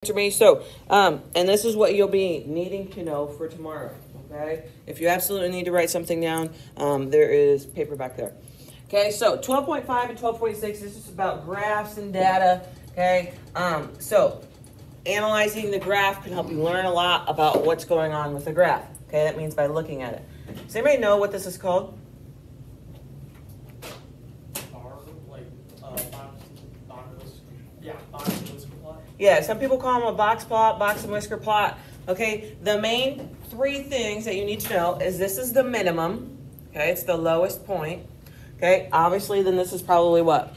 To me. So, and this is what you'll be needing to know for tomorrow, okay? If you absolutely need to write something down, there is paper back there. Okay, so 12.5 and 12.6, this is about graphs and data, okay? So, analyzing the graph can help you learn a lot about what's going on with the graph, okay? That means by looking at it. Does anybody know what this is called? Yeah, some people call them a box plot, box and whisker plot. Okay, the main three things that you need to know is this is the minimum. Okay, it's the lowest point. Okay, obviously then this is probably what?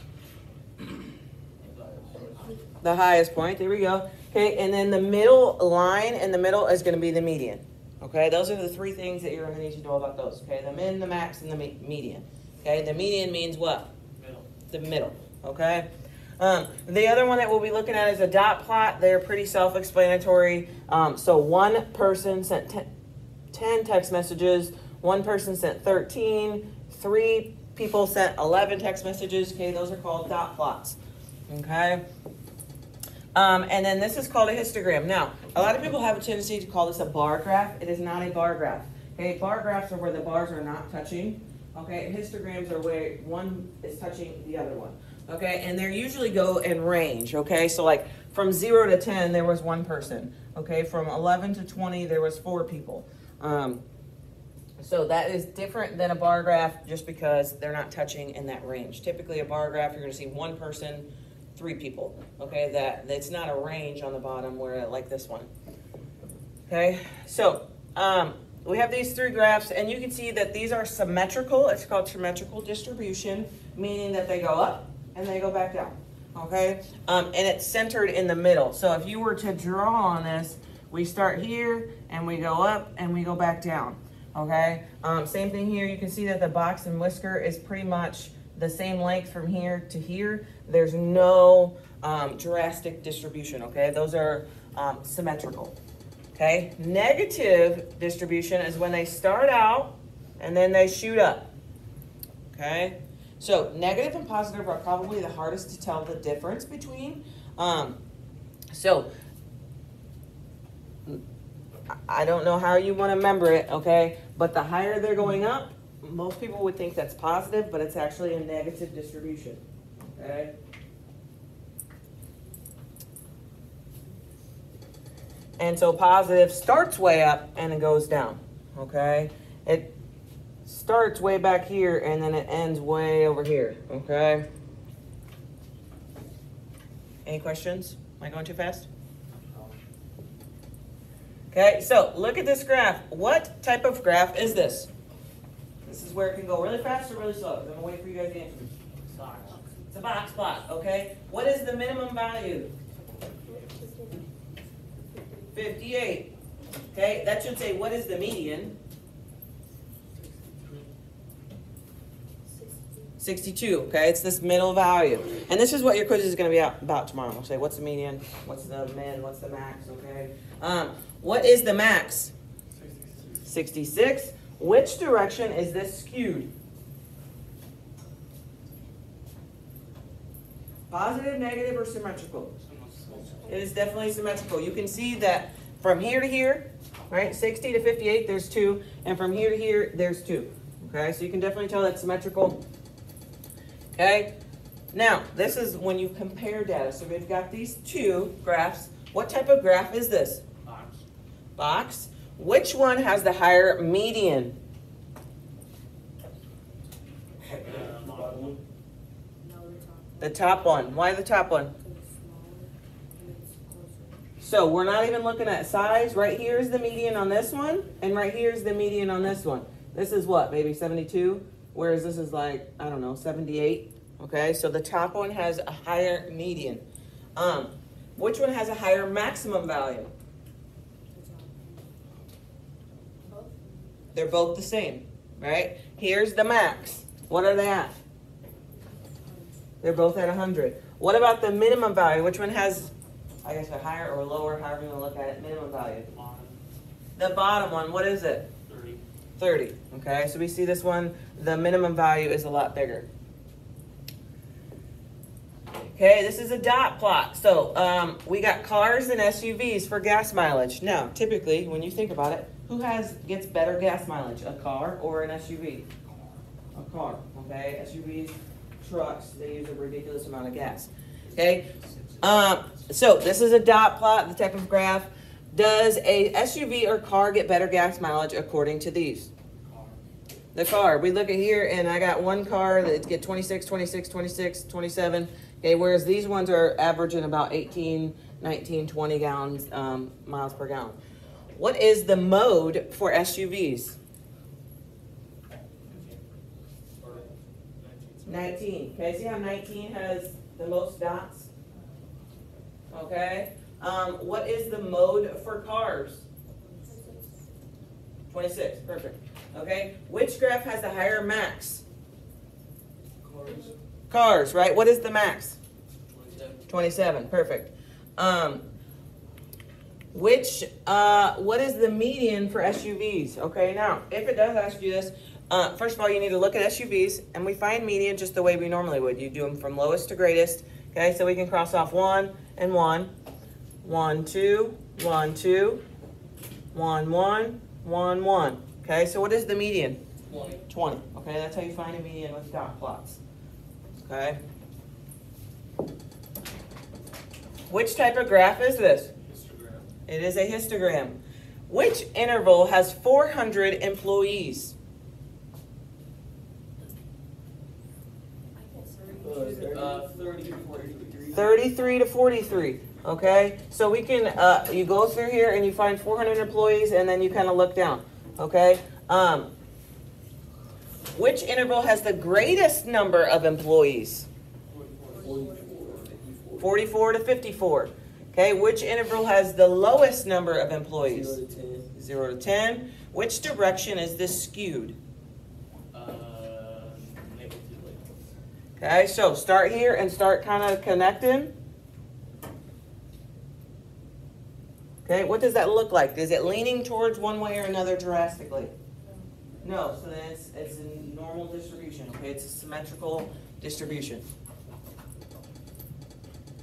The highest point, there we go. Okay, and then the middle line in the middle is going to be the median. Okay, those are the three things that you're going to need to know about those. Okay, the min, the max, and the median. Okay, the median means what? Middle. The middle, okay? The other one that we'll be looking at is a dot plot. They're pretty self-explanatory. So one person sent 10 text messages, one person sent 13, 3 people sent 11 text messages. Okay, those are called dot plots. Okay. And then this is called a histogram. Now, a lot of people have a tendency to call this a bar graph. It is not a bar graph. Okay, bar graphs are where the bars are not touching. Okay, histograms are where one is touching the other one. Okay, and they usually go in range. Okay, so like from 0 to 10, there was one person. Okay, from 11 to 20, there was 4 people. So that is different than a bar graph just because they're not touching in that range. Typically, a bar graph, you're going to see one person, 3 people. Okay, that's not a range on the bottom where like this one. Okay, so we have these 3 graphs, and you can see that these are symmetrical. It's called symmetrical distribution, meaning that they go up and they go back down, okay? And it's centered in the middle. So if you were to draw on this, we start here, and we go up, and we go back down, okay? Same thing here. You can see that the box and whisker is pretty much the same length from here to here. There's no drastic distribution, okay? Those are symmetrical, okay? Negative distribution is when they start out, and then they shoot up, okay? So negative and positive are probably the hardest to tell the difference between. So I don't know how you want to remember it, okay? But the higher they're going up, most people would think that's positive, but it's actually a negative distribution, okay? And so positive starts way up and it goes down, okay? It starts way back here and then it ends way over here, okay? Any questions? Am I going too fast? Okay, so look at this graph. What type of graph is this? This is where it can go really fast or really slow. I'm going to wait for you guys to answer. It's a box plot, okay? What is the minimum value? 58. Okay, that should say what is the median? 62, okay? It's this middle value. And this is what your quiz is going to be about tomorrow. We'll say, what's the median? What's the min? What's the max, okay? What is the max? 66. Which direction is this skewed? Positive, negative, or symmetrical? It is definitely symmetrical. You can see that from here to here, right? 60 to 58, there's 2. And from here to here, there's 2. Okay, so you can definitely tell that's symmetrical. Okay, now this is when you compare data. So we've got these 2 graphs. What type of graph is this? Box. Box. Which one has the higher median? The top one. Why the top one? So we're not even looking at size. Right here is the median on this one, and right here is the median on this one. This is what, maybe 72? Whereas this is like, I don't know, 78. Okay, so the top one has a higher median. Which one has a higher maximum value? They're both the same, right? Here's the max. What are they at? They're both at 100. What about the minimum value? Which one has, I guess, a higher or lower, however you want to look at it, minimum value? The bottom one, what is it? 30. 30, okay? So we see this one, the minimum value is a lot bigger. Okay, this is a dot plot. So we got cars and SUVs for gas mileage. Now, typically, when you think about it, who gets better gas mileage, a car or an SUV? A car, okay? SUVs, trucks, they use a ridiculous amount of gas, okay? So this is a dot plot, the technical graph. Does a SUV or car get better gas mileage according to these? The car. We look at here, and I got one car that get 26, 26, 26, 27, okay, whereas these ones are averaging about 18, 19, 20 gallons, miles per gallon. What is the mode for SUVs? 19. Okay, see how 19 has the most dots? Okay. What is the mode for cars? 26. Perfect. Okay. Which graph has the higher max? Cars, right? What is the max? 27. Perfect. What is the median for SUVs? Okay, now, if it does ask you this, first of all, you need to look at SUVs, and we find median just the way we normally would. You do them from lowest to greatest, okay? So we can cross off 1 and 1, 1, 2, 1, 2, 1, 1, 1, 1. Okay, so what is the median? 20. 20. Okay, that's how you find a median with dot plots. Okay. Which type of graph is this? Histogram. It is a histogram. Which interval has 400 employees? 30 to 43. 33 to 43. Okay, so we can, you go through here and you find 400 employees, and then you kind of look down. Okay, which interval has the greatest number of employees? 44 to 54. Okay, which interval has the lowest number of employees? 0 to 10. 0 to 10. Which direction is this skewed? Negative. Okay, so start here and start kind of connecting. Okay, what does that look like? Is it leaning towards one way or another drastically? No, so then it's a normal distribution, okay? It's a symmetrical distribution.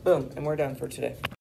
Boom, and we're done for today.